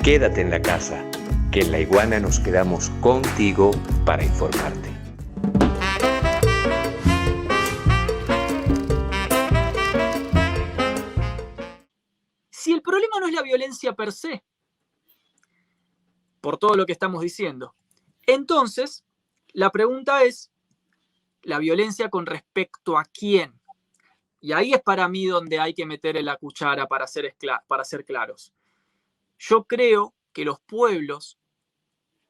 Quédate en la casa, que en La Iguana nos quedamos contigo para informarte. Si el problema no es la violencia per se, por todo lo que estamos diciendo, entonces la pregunta es, ¿la violencia con respecto a quién? Y ahí es para mí donde hay que meterle la cuchara para ser claros. Yo creo que los pueblos,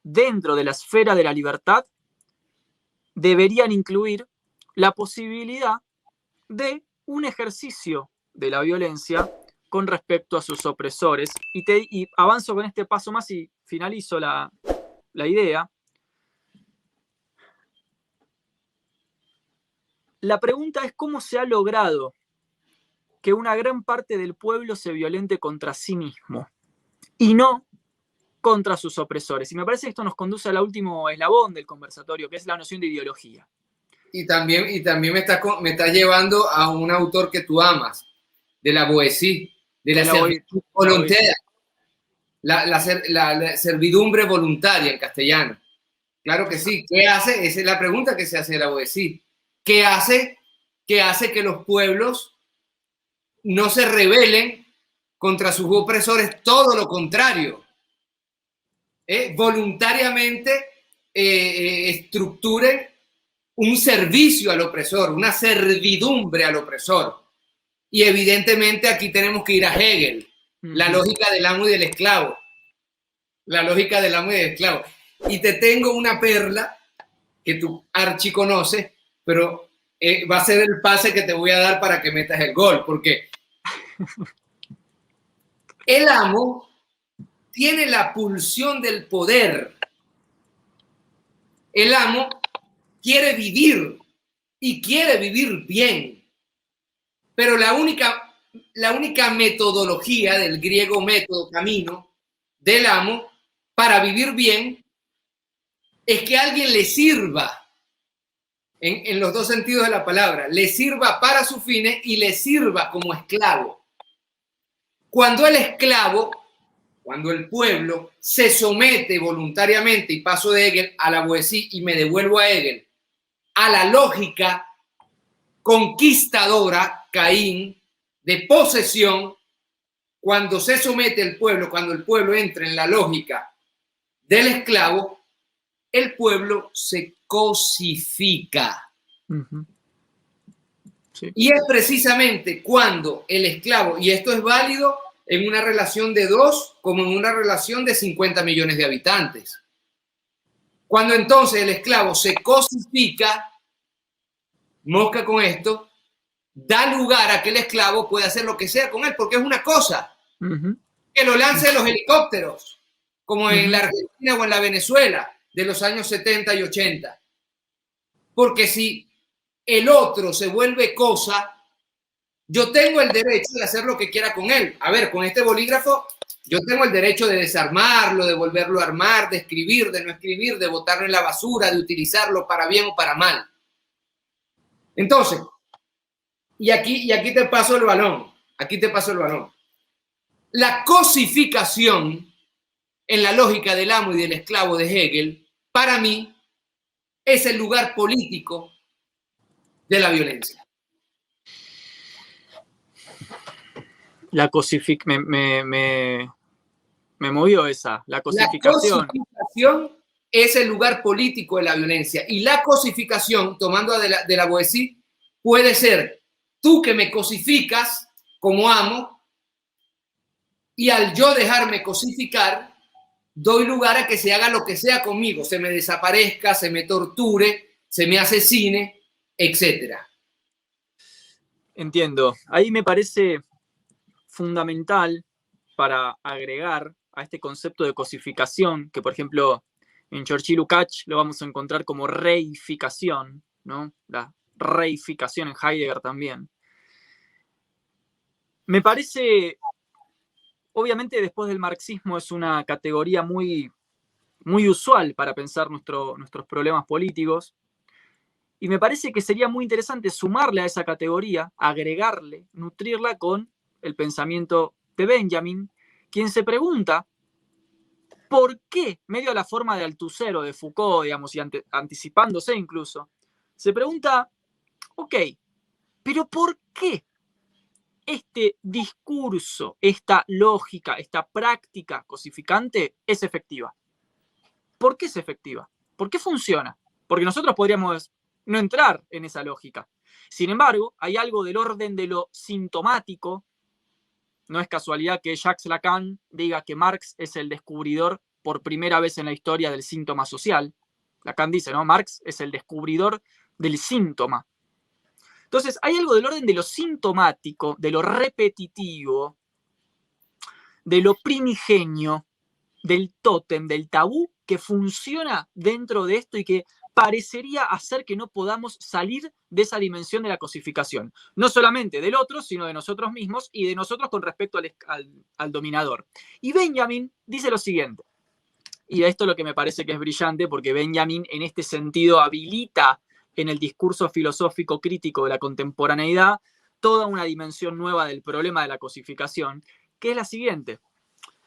dentro de la esfera de la libertad, deberían incluir la posibilidad de un ejercicio de la violencia con respecto a sus opresores. Y avanzo con este paso más y finalizo la idea. La pregunta es cómo se ha logrado que una gran parte del pueblo se violente contra sí mismo y no contra sus opresores. Y me parece que esto nos conduce al último eslabón del conversatorio, que es la noción de ideología. Y también me está llevando a un autor que tú amas, de la Boétie, de la servidumbre voluntaria, la servidumbre voluntaria en castellano. Claro que sí. ¿Qué hace? Esa es la pregunta que se hace de la Boétie. ¿Qué hace que los pueblos no se rebelen contra sus opresores? Todo lo contrario. Voluntariamente estructuren un servicio al opresor, una servidumbre al opresor. Y evidentemente aquí tenemos que ir a Hegel, la lógica del amo y del esclavo. La lógica del amo y del esclavo. Y te tengo una perla que tú archi conoces, pero va a ser el pase que te voy a dar para que metas el gol, porque el amo tiene la pulsión del poder. El amo quiere vivir y quiere vivir bien, pero la única metodología del griego método, camino, del amo para vivir bien es que alguien le sirva en los dos sentidos de la palabra, le sirva para sus fines y le sirva como esclavo. Cuando el pueblo se somete voluntariamente, y paso de Hegel a la Boétie y me devuelvo a Hegel, a la lógica conquistadora, Caín, de posesión, cuando se somete el pueblo, cuando el pueblo entra en la lógica del esclavo, el pueblo se cosifica. Sí. Y es precisamente cuando el esclavo, y esto es válido en una relación de 2 como en una relación de 50 millones de habitantes. Cuando entonces el esclavo se cosifica, mosca con esto, da lugar a que el esclavo pueda hacer lo que sea con él, porque es una cosa. Que lo lance los helicópteros, como en la Argentina o en la Venezuela de los años 70 y 80. Porque si el otro se vuelve cosa, yo tengo el derecho de hacer lo que quiera con él. A ver, con este bolígrafo, yo tengo el derecho de desarmarlo, de volverlo a armar, de escribir, de no escribir, de botarlo en la basura, de utilizarlo para bien o para mal. Entonces, y aquí te paso el balón. Aquí te paso el balón. La cosificación, en la lógica del amo y del esclavo de Hegel, para mí, es el lugar político de la violencia. La cosificación, me movió esa, la cosificación. La cosificación es el lugar político de la violencia. Y la cosificación, tomando de la Boétie, puede ser tú que me cosificas como amo, y al yo dejarme cosificar, doy lugar a que se haga lo que sea conmigo, se me desaparezca, se me torture, se me asesine, etc. Entiendo. Ahí me parece fundamental para agregar a este concepto de cosificación, que por ejemplo en Churchill-Lukács lo vamos a encontrar como reificación, ¿no? La reificación en Heidegger también. Me parece, obviamente después del marxismo es una categoría muy, muy usual para pensar nuestros problemas políticos, y me parece que sería muy interesante sumarle a esa categoría, agregarle, nutrirla con el pensamiento de Benjamin, quien se pregunta ¿por qué, medio a la forma de Althusser o de Foucault, digamos, y anticipándose incluso, se pregunta, ok, pero ¿por qué este discurso, esta lógica, esta práctica cosificante es efectiva? ¿Por qué es efectiva? ¿Por qué funciona? Porque nosotros podríamos no entrar en esa lógica. Sin embargo, hay algo del orden de lo sintomático. No es casualidad que Jacques Lacan diga que Marx es el descubridor por primera vez en la historia del síntoma social. Lacan dice, ¿no? Marx es el descubridor del síntoma. Entonces, hay algo del orden de lo sintomático, de lo repetitivo, de lo primigenio, del tótem, del tabú, que funciona dentro de esto y que parecería hacer que no podamos salir de esa dimensión de la cosificación. No solamente del otro, sino de nosotros mismos y de nosotros con respecto al dominador. Y Benjamin dice lo siguiente, y esto es lo que me parece que es brillante, porque Benjamin en este sentido habilita en el discurso filosófico crítico de la contemporaneidad toda una dimensión nueva del problema de la cosificación, que es la siguiente.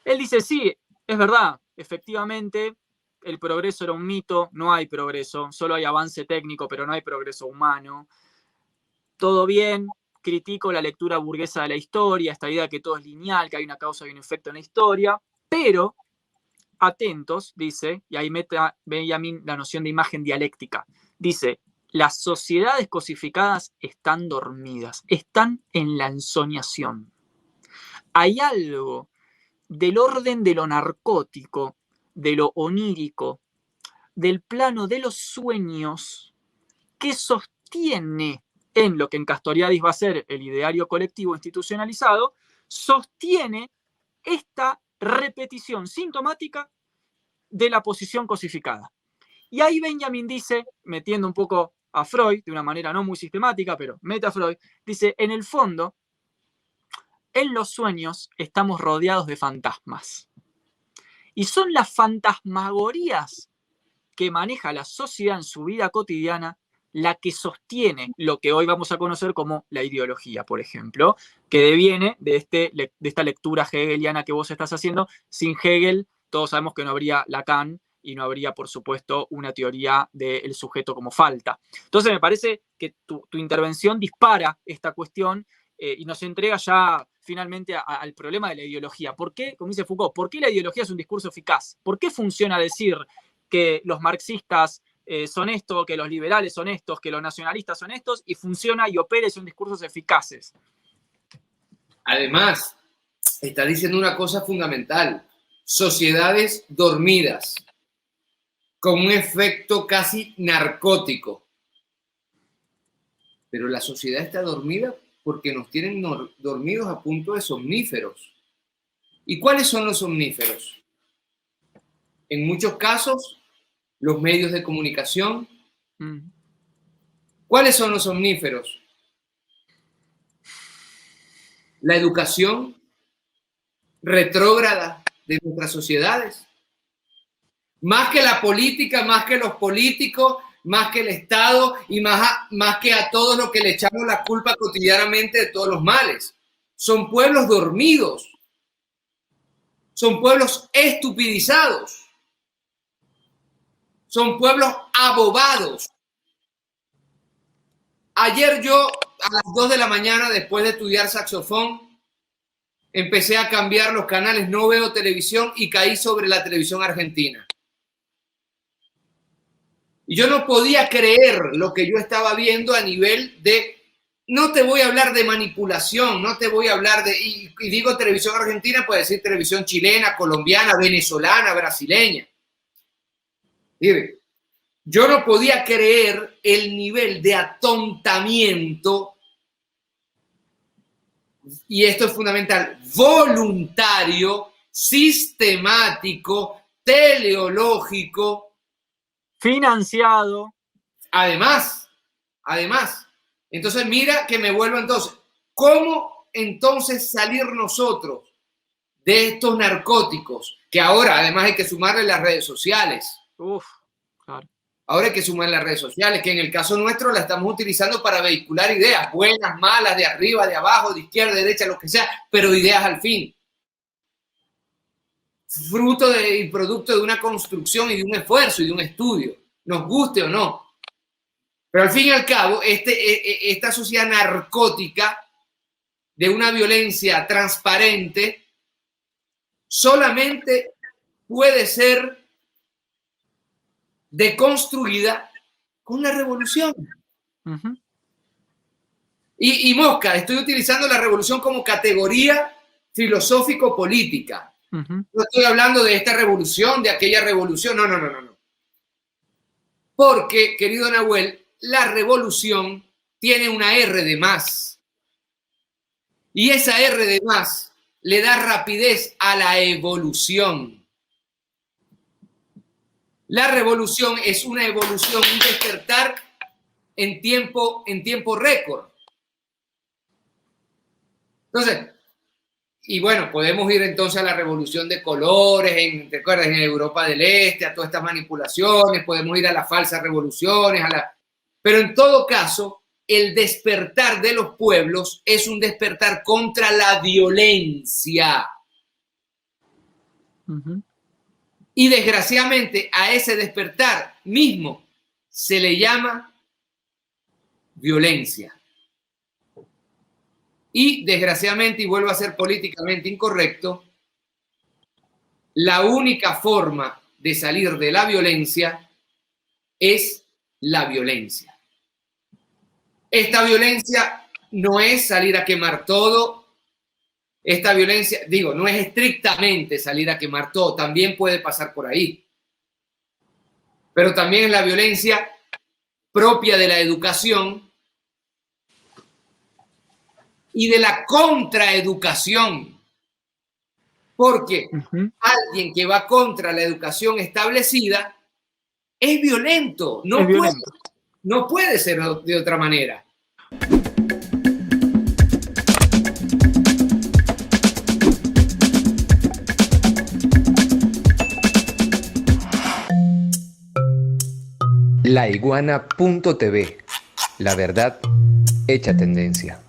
Él dice, sí, es verdad, efectivamente, el progreso era un mito, no hay progreso, solo hay avance técnico, pero no hay progreso humano. Todo bien, critico la lectura burguesa de la historia, esta idea de que todo es lineal, que hay una causa y un efecto en la historia, pero atentos, dice, y ahí mete Benjamin la noción de imagen dialéctica. Dice, las sociedades cosificadas están dormidas, están en la ensoñación. Hay algo del orden de lo narcótico, de lo onírico, del plano de los sueños, que sostiene en lo que en Castoriadis va a ser el ideario colectivo institucionalizado, sostiene esta repetición sintomática de la posición cosificada. Y ahí Benjamin dice, metiendo un poco a Freud, de una manera no muy sistemática, pero mete a Freud, dice, en el fondo, en los sueños estamos rodeados de fantasmas. Y son las fantasmagorías que maneja la sociedad en su vida cotidiana la que sostiene lo que hoy vamos a conocer como la ideología, por ejemplo, que deviene de esta lectura hegeliana que vos estás haciendo. Sin Hegel, todos sabemos que no habría Lacan y no habría, por supuesto, una teoría del sujeto como falta. Entonces, me parece que tu intervención dispara esta cuestión y nos entrega ya finalmente al problema de la ideología. ¿Por qué, como dice Foucault, por qué la ideología es un discurso eficaz? ¿Por qué funciona decir que los marxistas son estos, que los liberales son estos, que los nacionalistas son estos, y funciona y opera y son discursos eficaces? Además, está diciendo una cosa fundamental: sociedades dormidas, con un efecto casi narcótico. Pero la sociedad está dormida porque nos tienen dormidos a punto de somníferos. ¿Y cuáles son los somníferos? En muchos casos, los medios de comunicación. ¿Cuáles son los somníferos? La educación retrógrada de nuestras sociedades. Más que la política, más que los políticos, más que el Estado y más que a todos los que le echamos la culpa cotidianamente de todos los males. Son pueblos dormidos. Son pueblos estupidizados. Son pueblos abobados. Ayer yo, a las 2 de la mañana, después de estudiar saxofón, empecé a cambiar los canales, no veo televisión y caí sobre la televisión argentina. Y yo no podía creer lo que yo estaba viendo a nivel de, no te voy a hablar de manipulación, no te voy a hablar de, y digo televisión argentina, puede decir televisión chilena, colombiana, venezolana, brasileña. Mire, yo no podía creer el nivel de atontamiento, y esto es fundamental, voluntario, sistemático, teleológico, financiado. Además, entonces mira que me vuelvo entonces, ¿cómo entonces salir nosotros de estos narcóticos? Que ahora además hay que sumarle las redes sociales. Claro. Ahora hay que sumar las redes sociales, que en el caso nuestro la estamos utilizando para vehicular ideas, buenas, malas, de arriba, de abajo, de izquierda, de derecha, lo que sea, pero ideas al fin. fruto y producto de una construcción y de un esfuerzo y de un estudio, nos guste o no. Pero al fin y al cabo, esta sociedad narcótica de una violencia transparente solamente puede ser deconstruida con la revolución. Ujú. Y Mosca, estoy utilizando la revolución como categoría filosófico-política. Ujú. No estoy hablando de esta revolución, de aquella revolución. No. Porque, querido Nahuel, la revolución tiene una R de más. Y esa R de más le da rapidez a la evolución. La revolución es una evolución, un despertar en tiempo récord. Entonces, y bueno, podemos ir entonces a la revolución de colores, ¿te acuerdas? En Europa del Este, a todas estas manipulaciones, podemos ir a las falsas revoluciones, pero en todo caso, el despertar de los pueblos es un despertar contra la violencia. Ujú. Y desgraciadamente a ese despertar mismo se le llama violencia. Y desgraciadamente, y vuelvo a ser políticamente incorrecto, la única forma de salir de la violencia es la violencia. Esta violencia no es salir a quemar todo. Esta violencia, digo, no es estrictamente salir a quemar todo, también puede pasar por ahí. Pero también es la violencia propia de la educación y de la contraeducación. Porque alguien que va contra la educación establecida es violento, no puede ser de otra manera. Laiguana.tv. La verdad hecha tendencia.